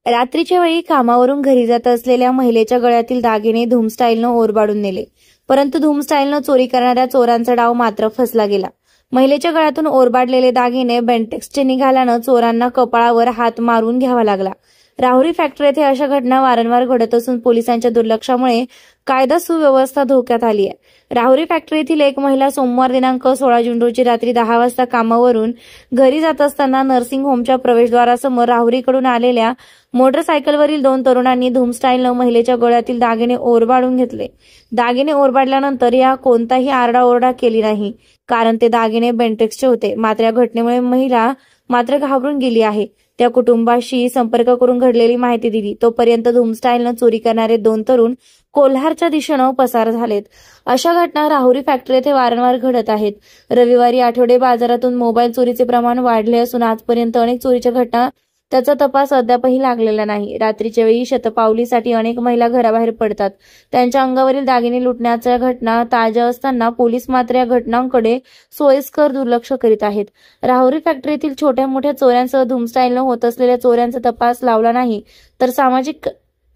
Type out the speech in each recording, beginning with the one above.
रात्रीच्या वेळी कामावरून घरी जात असलेल्या महिलेच्या गळ्यातील दागिने धूम स्टाईलनं ओरबाडून नेले, परंतु धूम स्टाईलनं चोरी करणाऱ्या चोरांचा डाव मात्र फसला गेला। महिलेच्या गळ्यातून ओरबाडलेले दागिने बेंटेक्सचे निघाल्यानं चोरांना कपाळावर हात मारून घ्यावा लागला। राहुरी फॅक्टरी येथे अशा घटना वारंवार घडत असून पोलिसांच्या दुर्लक्षामुळे कायदा सुव्यवस्था धोक्यात आली आहे। राहुरी फॅक्टरी येथील एक महिला सोमवार दिनांक 16 जून रोजी रात्री 10 वाजता कामावरून घरी जात असताना नर्सिंग होमच्या प्रवेशद्वारासमोर राहुरीकडून आलेल्या मोटरसायकलवरील 2 तरुणांनी धूम स्टाईलनं महिलेच्या गळ्यातील दागिने ओरबाडून घेतले। दागिने ओरबाडल्यानंतर या कोणताही आरडाओरडा केली नाही, कारण ते दागिने बेंटेक्सचे होते। मात्र या घटनेमुळे महिला मात्र घाबरून गेली आहे। त्या कुटुंबाशी संपर्क करून घडलेली माहिती दिली, तोपर्यंत धूम स्टाईलनं चोरी करणारे 2 तरुण कोल्हारच्या दिशेनं पसार झालेत। अशा घटना राहुरी फॅक्टरी येथे वारंवार घडत आहेत। रविवारी आठवडे बाजारातून मोबाईल चोरीचे प्रमाण वाढले असून आजपर्यंत अनेक चोरीच्या घटना त्याचा तपास अद्यापही लागलेला नाही। रात्रीच्या वेळी शतपावलीसाठी अनेक महिला घराबाहेर पडतात। त्यांच्या अंगावरील दागिने लुटण्याच्या घटना ताज्या असताना पोलीस मात्र या घटनांकडे सोयीस्कर दुर्लक्ष करीत आहेत। राहुरी फॅक्टरीतील छोट्या मोठ्या चोऱ्यांसह धूम स्टाईलनं होत असलेल्या चोऱ्यांचा तपास लावला नाही तर सामाजिक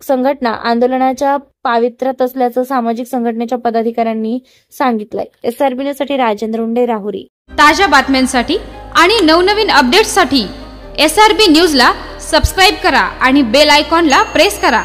संघटना आंदोलनाच्या पावित्र्यात असल्याचं सामाजिक संघटनेच्या पदाधिकाऱ्यांनी सांगितलंय। SRB न्यूजसाठी राजेंद्र उंडे, राहुरी। ताज्या बातम्यांसाठी आणि नवनवीन अपडेट्ससाठी SRB न्यूजला सबस्क्राइब करा आणि बेल आयकॉनला प्रेस करा।